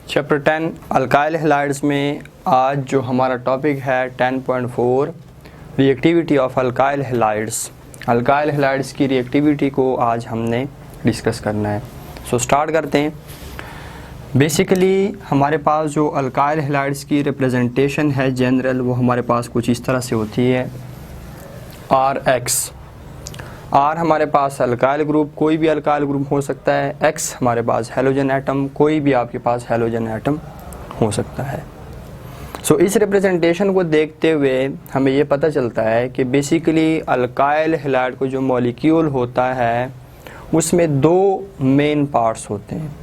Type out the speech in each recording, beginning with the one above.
Chapter 10 alkyl halides में आज जो हमारा टॉपिक है 10.4 reactivity of alkyl halides. Alkyl halides की रिएक्टिविटी को आज हमने डिस्कस करना है। सो स्टार्ट करते हैं। बेसिकली हमारे पास जो अल्काइल हैलाइड्स की रिप्रेजेंटेशन है जनरल, वो हमारे पास कुछ इस तरह से होती है। RX, R हमारे पास अल्काइल ग्रुप, कोई भी अल्काइल ग्रुप हो सकता है। X हमारे पास हैलोजन एटम, कोई भी आपके पास हैलोजन एटम हो सकता है। सो इस रिप्रेजेंटेशन को देखते हुए हमें ये पता चलता है कि बेसिकली अल्काइल हैलाइड को जो मॉलिक्यूल होता है उसमें दो मेन पार्ट्स होते हैं।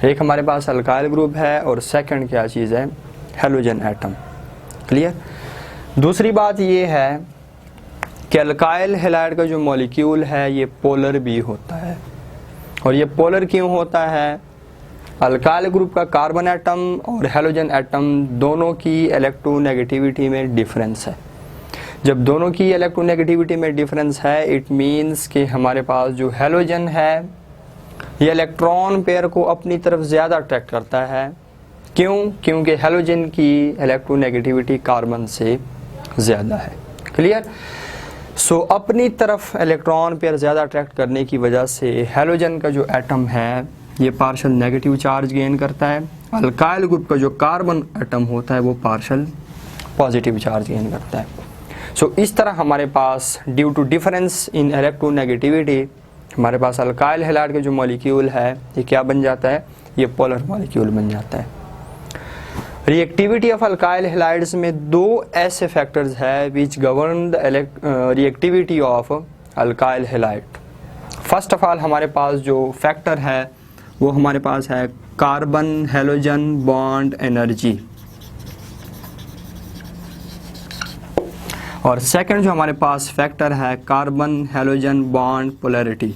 एक हमारे पास अल्काइल ग्रुप है और सेकंड क्या चीज़ है, हैलोजन एटम। क्लियर। दूसरी बात ये है कि अल्काइल हैलाइड का जो मॉलिक्यूल है ये पोलर भी होता है। और ये पोलर क्यों होता है? अल्काइल ग्रुप का कार्बन एटम और हैलोजन एटम दोनों की इलेक्ट्रोनेगेटिविटी में डिफरेंस है। जब दोनों की इलेक्ट्रोनेगेटिविटी में डिफरेंस है, इट मीन्स कि हमारे पास जो हैलोजन है ये इलेक्ट्रॉन पेयर को अपनी तरफ ज़्यादा अट्रैक्ट करता है। क्यों? क्योंकि हैलोजन की इलेक्ट्रोनेगेटिविटी कार्बन से ज़्यादा है। क्लियर। सो अपनी तरफ इलेक्ट्रॉन पेयर ज़्यादा अट्रैक्ट करने की वजह से हैलोजन का जो एटम है ये पार्शल नेगेटिव चार्ज गेन करता है। अल्काइल ग्रुप का जो कार्बन एटम होता है वो पार्शल पॉजिटिव चार्ज गेन करता है। सो इस तरह हमारे पास due to difference in electronegativity हमारे पास अल्काइल हैलाइड का जो मॉलिक्यूल है ये क्या बन जाता है, ये पोलर मॉलिक्यूल बन जाता है। रिएक्टिविटी ऑफ अल्काइल हैलाइड्स में दो ऐसे फैक्टर्स है which govern the reactivity of alkyl halide. First of all हमारे पास जो फैक्टर है वो हमारे पास है कार्बन हैलोजन बॉन्ड एनर्जी, और सेकंड जो हमारे पास फैक्टर है carbon halogen bond polarity.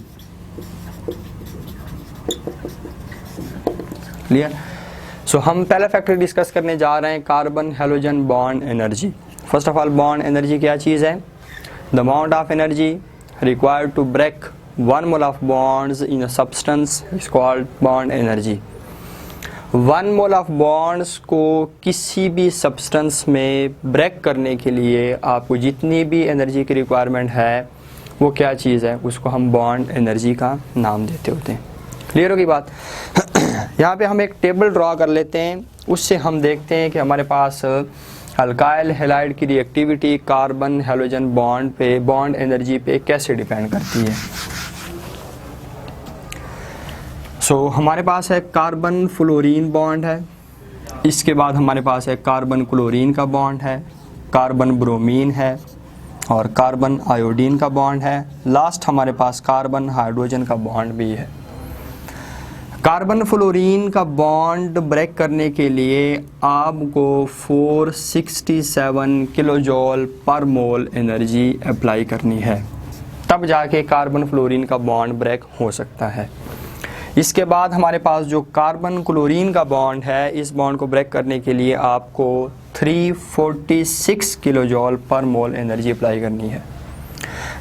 Clear. So हम पहला फैक्टर डिस्कस करने जा रहे हैं, carbon halogen bond energy. First of all bond energy क्या चीज़ है? The amount of energy required to break 1 mole of bonds in a substance is called bond energy. 1 mole of bonds को किसी भी सब्सटेंस में ब्रेक करने के लिए आपको जितनी भी एनर्जी की रिक्वायरमेंट है वो क्या चीज़ है, उसको हम बॉन्ड एनर्जी का नाम देते होते हैं। क्लियर होगी बात। यहाँ पे हम एक टेबल ड्रॉ कर लेते हैं, उससे हम देखते हैं कि हमारे पास अल्काइल हैलाइड की रिएक्टिविटी कार्बन हैलोजन बॉन्ड पे, बॉन्ड एनर्जी पे कैसे डिपेंड करती है। सो हमारे पास है कार्बन फ्लोरीन बॉन्ड है, इसके बाद हमारे पास है कार्बन क्लोरीन का बॉन्ड है, कार्बन ब्रोमीन है और कार्बन आयोडीन का बॉन्ड है। लास्ट हमारे पास कार्बन हाइड्रोजन का बॉन्ड भी है। कार्बन फ्लोरीन का बॉन्ड ब्रेक करने के लिए आपको 467 किलोजोल पर मोल एनर्जी अप्लाई करनी है, तब जाके कार्बन फ्लोरीन का बॉन्ड ब्रेक हो सकता है। इसके बाद हमारे पास जो कार्बन क्लोरीन का बॉन्ड है, इस बॉन्ड को ब्रेक करने के लिए आपको 346 किलोजोल पर मोल एनर्जी अप्लाई करनी है।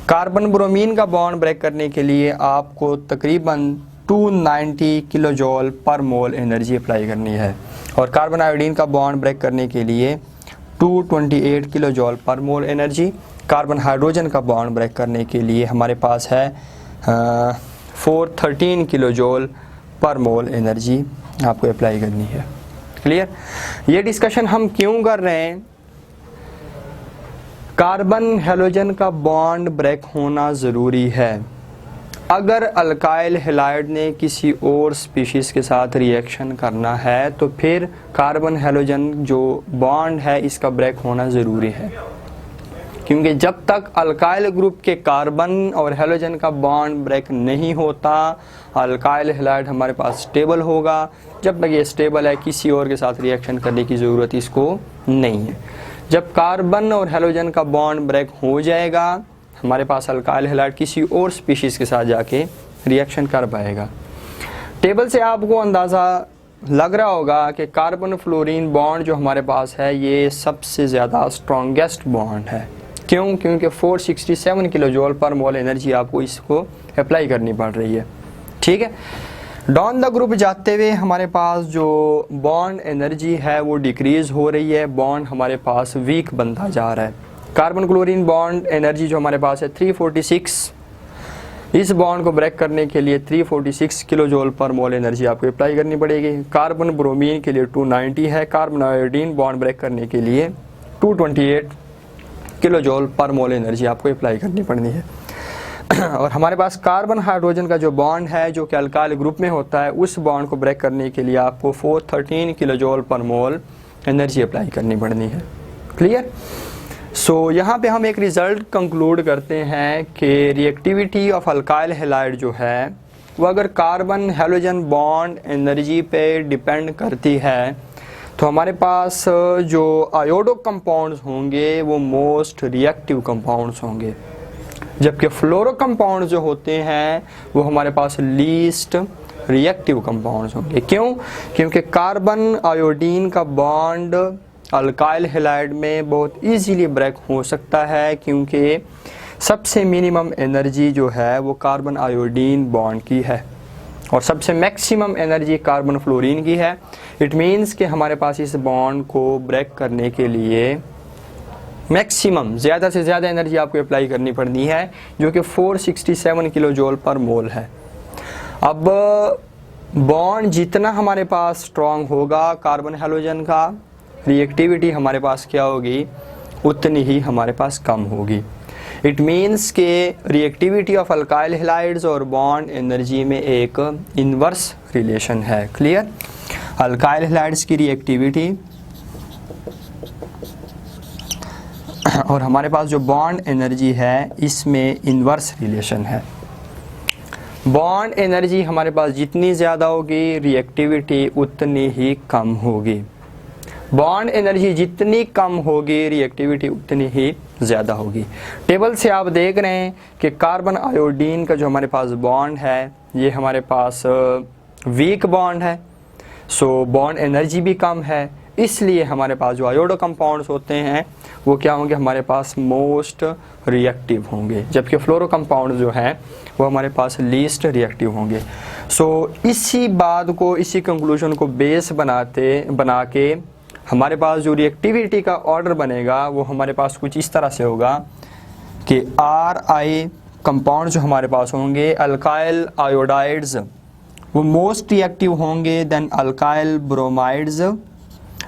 कार्बन ब्रोमीन का बॉन्ड ब्रेक करने के लिए आपको तकरीबन 290 किलोजोल पर मोल एनर्जी अप्लाई करनी है। और कार्बन आयोडीन का बॉन्ड ब्रेक करने के लिए 228 किलोजोल पर मोल एनर्जी। कार्बन हाइड्रोजन का बॉन्ड ब्रेक करने के लिए हमारे पास है 413 किलोजोल पर मोल एनर्जी आपको अप्लाई करनी है। क्लियर। ये डिस्कशन हम क्यों कर रहे हैं? कार्बन हैलोजन का बॉन्ड ब्रेक होना ज़रूरी है। अगर अल्काइल हैलाइड ने किसी और स्पीशीज़ के साथ रिएक्शन करना है तो फिर कार्बन हैलोजन जो बॉन्ड है इसका ब्रेक होना ज़रूरी है, क्योंकि जब तक अल्काइल ग्रुप के कार्बन और हैलोजन का बॉन्ड ब्रेक नहीं होता अल्काइल हैलाइड हमारे पास स्टेबल होगा। जब तक ये स्टेबल है किसी और के साथ रिएक्शन करने की ज़रूरत इसको नहीं है। जब कार्बन और हैलोजन का बॉन्ड ब्रेक हो जाएगा हमारे पास अल्काइल हैलाइड किसी और स्पीशीज़ के साथ जाके रिएक्शन कर पाएगा। टेबल से आपको अंदाज़ा लग रहा होगा कि कार्बन फ्लोरीन बॉन्ड जो हमारे पास है ये सबसे ज़्यादा स्ट्रॉन्गेस्ट बॉन्ड है। क्यों? क्योंकि 467 किलोजोल पर मोल एनर्जी आपको इसको अप्लाई करनी पड़ रही है। ठीक है। डाउन द ग्रुप जाते हुए हमारे पास जो बॉन्ड एनर्जी है वो डिक्रीज हो रही है, बॉन्ड हमारे पास वीक बनता जा रहा है। कार्बन क्लोरीन बॉन्ड एनर्जी जो हमारे पास है 346, इस बॉन्ड को ब्रेक करने के लिए 346 किलो जूल पर मोल एनर्जी आपको अप्लाई करनी पड़ेगी। कार्बन ब्रोमीन के लिए 290 है, कार्बन आयोडीन बॉन्ड ब्रेक करने के लिए 228 किलो जूल पर मोल एनर्जी आपको अप्लाई करनी पड़नी है। और हमारे पास कार्बन हाइड्रोजन का जो बॉन्ड है जो कि अल्काइल ग्रुप में होता है, उस बॉन्ड को ब्रेक करने के लिए आपको 413 किलो जूल पर मोल एनर्जी अप्लाई करनी पड़नी है। क्लियर? सो यहाँ पे हम एक रिज़ल्ट कंक्लूड करते हैं कि रिएक्टिविटी ऑफ अल्काइल हैलाइड जो है वो अगर कार्बन हैलोजन बॉन्ड एनर्जी पे डिपेंड करती है तो हमारे पास जो आयोडो कंपाउंड्स होंगे वो मोस्ट रिएक्टिव कंपाउंड्स होंगे, जबकि फ्लोरो कंपाउंड जो होते हैं वो हमारे पास लीस्ट रिएक्टिव कंपाउंड्स होंगे। क्यों? क्योंकि कार्बन आयोडीन का बॉन्ड अल्काइल हैलाइड में बहुत इजीली ब्रेक हो सकता है, क्योंकि सबसे मिनिमम एनर्जी जो है वो कार्बन आयोडीन बॉन्ड की है और सबसे मैक्सिमम एनर्जी कार्बन फ्लोरीन की है। इट मीन्स कि हमारे पास इस बॉन्ड को ब्रेक करने के लिए मैक्सिमम ज़्यादा से ज़्यादा एनर्जी आपको अप्लाई करनी पड़नी है, जो कि 467 किलो जूल पर मोल है। अब बॉन्ड जितना हमारे पास स्ट्रॉन्ग होगा कार्बन हैलोजन का, रिएक्टिविटी हमारे पास क्या होगी, उतनी ही हमारे पास कम होगी। इट मीन्स के रिएक्टिविटी ऑफ अल्काइल हैलाइड्स और बॉन्ड एनर्जी में एक इनवर्स रिलेशन है। क्लियर? अल्काइल हैलाइड्स की रिएक्टिविटी और हमारे पास जो बॉन्ड एनर्जी है इसमें इनवर्स रिलेशन है। बॉन्ड एनर्जी हमारे पास जितनी ज़्यादा होगी रिएक्टिविटी उतनी ही कम होगी। बॉन्ड एनर्जी जितनी कम होगी रिएक्टिविटी उतनी ही ज़्यादा होगी। टेबल से आप देख रहे हैं कि कार्बन आयोडीन का जो हमारे पास बॉन्ड है ये हमारे पास वीक बॉन्ड है, सो बॉन्ड एनर्जी भी कम है, इसलिए हमारे पास जो आयोडो कंपाउंड्स होते हैं वो क्या होंगे, हमारे पास मोस्ट रिएक्टिव होंगे, जबकि फ्लोरो कंपाउंड जो हैं वो हमारे पास लीस्ट रिएक्टिव होंगे। सो इसी बात को, इसी कंक्लूजन को बेस बना के हमारे पास जो रिएक्टिविटी का ऑर्डर बनेगा वो हमारे पास कुछ इस तरह से होगा कि RI कंपाउंड जो हमारे पास होंगे अल्काइल आयोडाइड्स वो मोस्ट रिएक्टिव होंगे then alkyl bromides,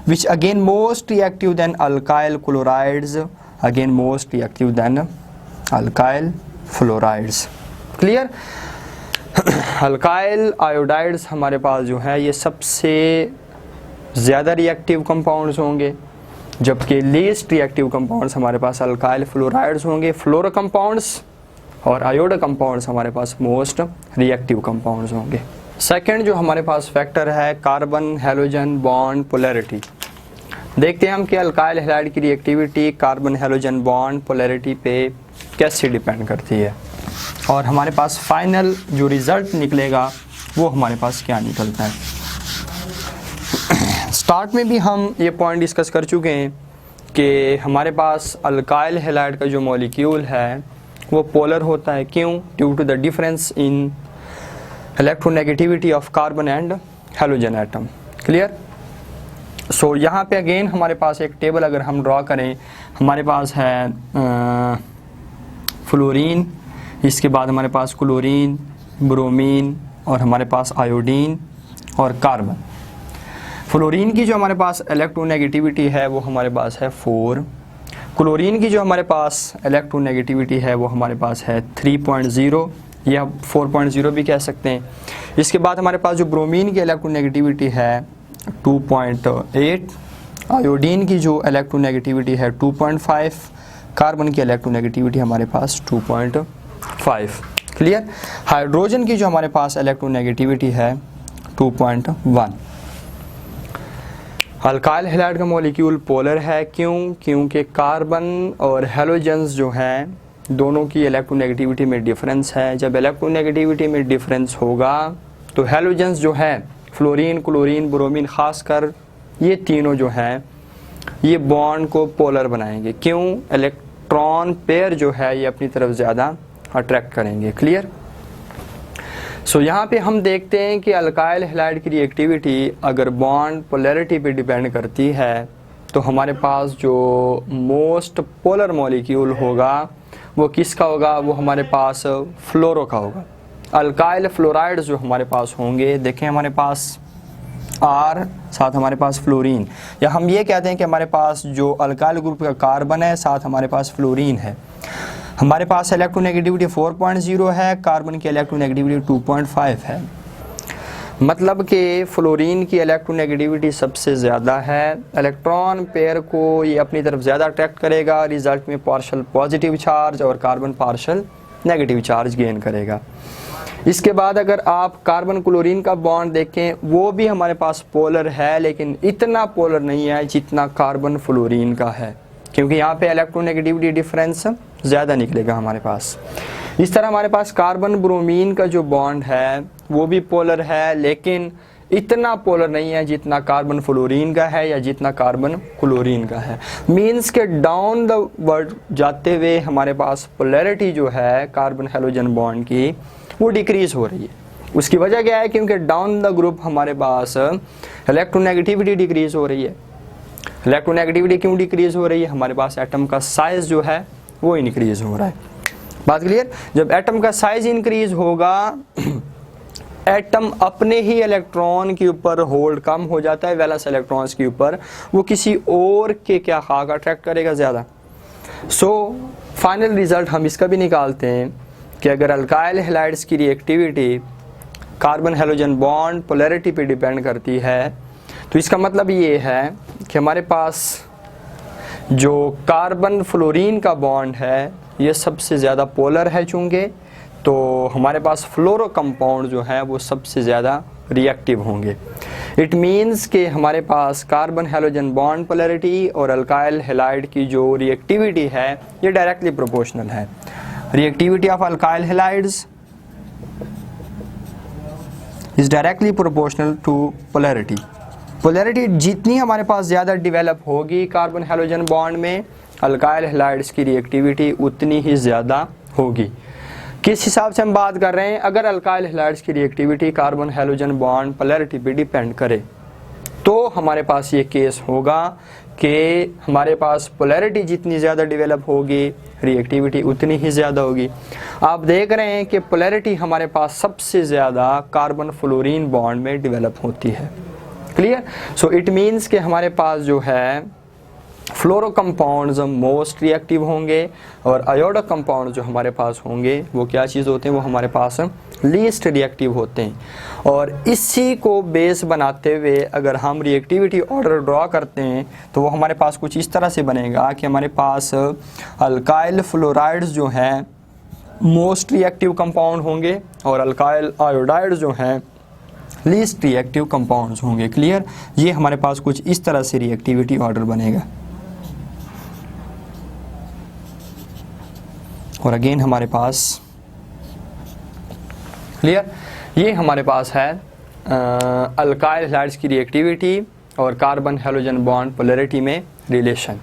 which again most reactive than alkyl chlorides, again most reactive than alkyl fluorides. Clear? Alkyl iodides हमारे पास जो है ये सबसे ज़्यादा रिएक्टिव कंपाउंड्स होंगे, जबकि लीस्ट रिएक्टिव कंपाउंड्स हमारे पास अल्काइल फ्लोराइड्स होंगे। फ्लोरो कंपाउंड्स और आयोडो कंपाउंड्स हमारे पास मोस्ट रिएक्टिव कंपाउंड्स होंगे। सेकंड जो हमारे पास फैक्टर है कार्बन हैलोजन बॉन्ड पोलैरिटी। देखते हैं हम कि अल्काइल हैलाइड की reactivity carbon halogen bond polarity पे कैसे डिपेंड करती है और हमारे पास फाइनल जो रिज़ल्ट निकलेगा वो हमारे पास क्या निकलता है। स्टार्ट में भी हम ये पॉइंट डिस्कस कर चुके हैं कि हमारे पास अल्काइल हैलाइड का जो मॉलिक्यूल है वो पोलर होता है। क्यों? Due to the difference in electronegativity of carbon and halogen atom. Clear? So यहाँ पे अगेन हमारे पास एक टेबल अगर हम ड्रॉ करें, हमारे पास है फ्लोरीन, इसके बाद हमारे पास क्लोरीन, ब्रोमीन और हमारे पास आयोडीन और कार्बन। फ्लोरीन की जो हमारे पास इलेक्ट्रोनेगेटिविटी है वो हमारे पास है 4, क्लोरीन की जो हमारे पास इलेक्ट्रोनेगेटिविटी है वो हमारे पास है 3.0 या 4.0 भी कह सकते हैं। इसके बाद हमारे पास जो ब्रोमीन की इलेक्ट्रोनेगेटिविटी है 2.8, आयोडीन की जो इलेक्ट्रोनेगेटिविटी है 2.5, कार्बन की इलेक्ट्रोनेगेटिविटी हमारे पास 2.5। क्लियर? हाइड्रोजन की जो हमारे पास इलेक्ट्रोनेगेटिविटी है 2.1। अल्काइल हैलाइड का मॉलिक्यूल पोलर है। क्यों? क्योंकि कार्बन और हैलोजेंस जो हैं दोनों की इलेक्ट्रोनेगेटिविटी में डिफरेंस है। जब इलेक्ट्रोनेगेटिविटी में डिफरेंस होगा तो हैलोजेंस जो है फ्लोरीन, क्लोरीन, ब्रोमीन, खासकर ये तीनों जो हैं ये बॉन्ड को पोलर बनाएंगे। क्यों? इलेक्ट्रॉन पेयर जो है ये अपनी तरफ ज़्यादा अट्रैक्ट करेंगे। क्लियर? सो यहाँ पे हम देखते हैं कि अल्काइल हैलाइड की रिएक्टिविटी अगर बॉन्ड पोलैरिटी पे डिपेंड करती है तो हमारे पास जो मोस्ट पोलर मॉलिक्यूल होगा वो किसका होगा, वो हमारे पास फ्लोरो का होगा। अल्काइल फ्लोराइड जो हमारे पास होंगे, देखें हमारे पास R साथ हमारे पास फ्लोरीन, या हम ये कहते हैं कि हमारे पास जो अल्काइल ग्रुप का कार्बन है साथ हमारे पास फ्लोरीन है। हमारे पास इलेक्ट्रोनेगेटिविटी 4.0 है, कार्बन की इलेक्ट्रोनेगेटिविटी 2.5 है। मतलब कि फ्लोरीन की इलेक्ट्रोनेगेटिविटी सबसे ज़्यादा है, इलेक्ट्रॉन पेयर को ये अपनी तरफ ज़्यादा अट्रैक्ट करेगा, रिजल्ट में पार्शल पॉजिटिव चार्ज और carbon partial negative charge gain करेगा। इसके बाद अगर आप कार्बन क्लोरीन का बॉन्ड देखें, वो भी हमारे पास पोलर है लेकिन इतना पोलर नहीं है जितना कार्बन फ्लोरीन का है, क्योंकि यहाँ पे इलेक्ट्रोनेगेटिविटी डिफरेंस ज़्यादा निकलेगा हमारे पास। इस तरह हमारे पास कार्बन ब्रोमीन का जो बॉन्ड है वो भी पोलर है लेकिन इतना पोलर नहीं है जितना कार्बन फ्लोरीन का है या जितना कार्बन क्लोरीन का है। मीन्स के डाउन द वर्ड जाते हुए हमारे पास पोलैरिटी जो है कार्बन हैलोजन बॉन्ड की वो डिक्रीज हो रही है। उसकी वजह क्या है, क्योंकि डाउन द ग्रुप हमारे पास इलेक्ट्रोनेगेटिविटी डिक्रीज हो रही है। इलेक्ट्रोनेगेटिविटी क्यों डिक्रीज हो रही है, हमारे पास एटम का साइज जो है वो इंक्रीज हो रहा है। बात क्लियर। जब एटम का साइज इंक्रीज होगा एटम अपने ही इलेक्ट्रॉन के ऊपर होल्ड कम हो जाता है, वैलेंस इलेक्ट्रॉन्स के ऊपर वो किसी और के क्या खाक अट्रैक्ट करेगा ज़्यादा। सो फाइनल रिजल्ट हम इसका भी निकालते हैं कि अगर अल्काइल हैलाइड्स की reactivity carbon halogen bond polarity पे डिपेंड करती है तो इसका मतलब ये है कि हमारे पास जो कार्बन फ्लोरीन का बॉन्ड है ये सबसे ज़्यादा पोलर है, चूँकि तो हमारे पास फ्लोरो कंपाउंड जो है वो सबसे ज़्यादा रिएक्टिव होंगे। इट मीन्स कि हमारे पास कार्बन हैलोजन बॉन्ड पोलैरिटी और अल्काइल हैलाइड की जो रिएक्टिविटी है ये डायरेक्टली प्रोपोर्शनल है। Reactivity of alkyl halides is directly proportional to polarity. Polarity जितनी हमारे पास ज़्यादा डेवलप होगी कार्बन हैलोजन बॉन्ड में, अल्काइल हैलाइड्स की रिएक्टिविटी उतनी ही ज़्यादा होगी। किस हिसाब से हम बात कर रहे हैं, अगर अल्काइल हैलाइड्स की reactivity carbon halogen bond polarity पे डिपेंड करे तो हमारे पास ये केस होगा कि हमारे पास पोलैरिटी जितनी ज़्यादा डेवलप होगी रिएक्टिविटी उतनी ही ज़्यादा होगी। आप देख रहे हैं कि पोलैरिटी हमारे पास सबसे ज़्यादा कार्बन फ्लोरीन बॉन्ड में डेवलप होती है। क्लियर। सो इट मीन्स कि हमारे पास जो है फ्लोरो कंपाउंड्स मोस्ट रिएक्टिव होंगे और आयोडो कंपाउंड जो हमारे पास होंगे वो क्या चीज़ होते हैं, वो हमारे पास लीस्ट रिएक्टिव होते हैं। और इसी को बेस बनाते हुए अगर हम रिएक्टिविटी ऑर्डर ड्रॉ करते हैं तो वो हमारे पास कुछ इस तरह से बनेगा कि हमारे पास अल्काइल फ्लोराइड्स जो हैं मोस्ट रिएक्टिव कंपाउंड होंगे और अल्काइल आयोडाइड जो हैं लीस्ट रिएक्टिव कंपाउंड्स होंगे। क्लियर। ये हमारे पास कुछ इस तरह से रिएक्टिविटी ऑर्डर बनेगा। और अगेन हमारे पास क्लियर, ये हमारे पास है अल्काइल हैलाइड्स की रिएक्टिविटी और कार्बन हैलोजन बॉन्ड पोलैरिटी में रिलेशन।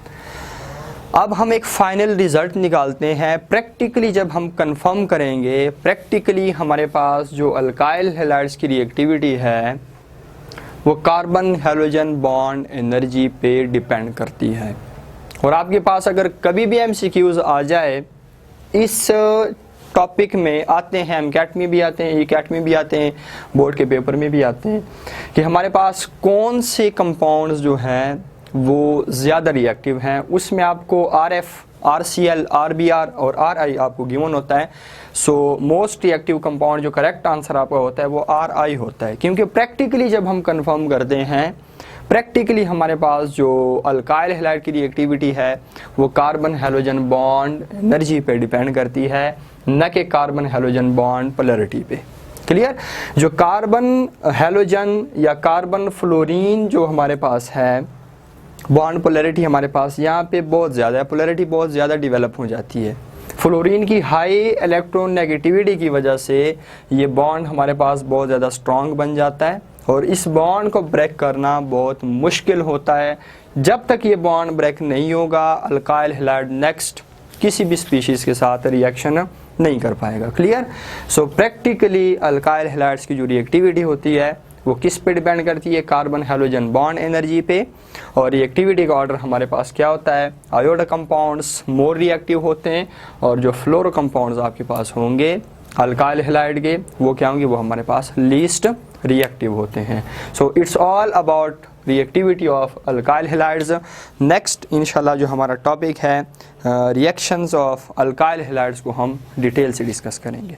अब हम एक फाइनल रिजल्ट निकालते हैं। प्रैक्टिकली जब हम कंफर्म करेंगे, प्रैक्टिकली हमारे पास जो अल्काइल हैलाइड्स की रिएक्टिविटी है वो कार्बन हैलोजन बॉन्ड एनर्जी पे डिपेंड करती है। और आपके पास अगर कभी भी एमसीक्यूज आ जाए इस टॉपिक में, आते हैं एमकैट में भी आते हैं, ईकैट में भी आते हैं, बोर्ड के पेपर में भी आते हैं कि हमारे पास कौन से कंपाउंड्स जो हैं वो ज़्यादा रिएक्टिव हैं, उसमें आपको RF, RCl, RBr और RI आपको गिवन होता है। सो मोस्ट रिएक्टिव कंपाउंड जो करेक्ट आंसर आपका होता है वो RI होता है, क्योंकि प्रैक्टिकली जब हम कंफर्म करते हैं प्रैक्टिकली हमारे पास जो अल्काइल हैलाइड की रिएक्टिविटी है वो कार्बन हैलोजन बॉन्ड एनर्जी पे डिपेंड करती है, न कि कार्बन हैलोजन बॉन्ड पोलैरिटी पे। क्लियर। जो कार्बन हैलोजन या कार्बन फ्लोरीन जो हमारे पास है बॉन्ड पोलैरिटी हमारे पास यहाँ पे बहुत ज़्यादा है, पोलैरिटी बहुत ज़्यादा डेवलप हो जाती है। फ्लोरीन की हाई इलेक्ट्रोनेगेटिविटी की वजह से ये बॉन्ड हमारे पास बहुत ज़्यादा स्ट्रॉन्ग बन जाता है और इस बॉन्ड को ब्रेक करना बहुत मुश्किल होता है। जब तक ये बॉन्ड ब्रेक नहीं होगा अल्काइल हैलाइड नेक्स्ट किसी भी स्पीशीज़ के साथ रिएक्शन नहीं कर पाएगा। Clear. So practically alkyl halides की जो रिएक्टिविटी होती है वो किस पे डिपेंड करती है, कार्बन हैलोजन बॉन्ड एनर्जी पे। और रिएक्टिविटी का ऑर्डर हमारे पास क्या होता है, आयोडा कंपाउंड्स मोर रिएक्टिव होते हैं और जो फ्लोरो कंपाउंड्स आपके पास होंगे अल्काइल हैलाइड के वो क्या होंगे, वो हमारे पास लीस्ट रिएक्टिव होते हैं। So it's all about reactivity of alkyl halides. Next इंशाल्लाह जो हमारा टॉपिक है रिएक्शंस ऑफ अल्काइल हैलाइड्स को हम डिटेल से डिस्कस करेंगे।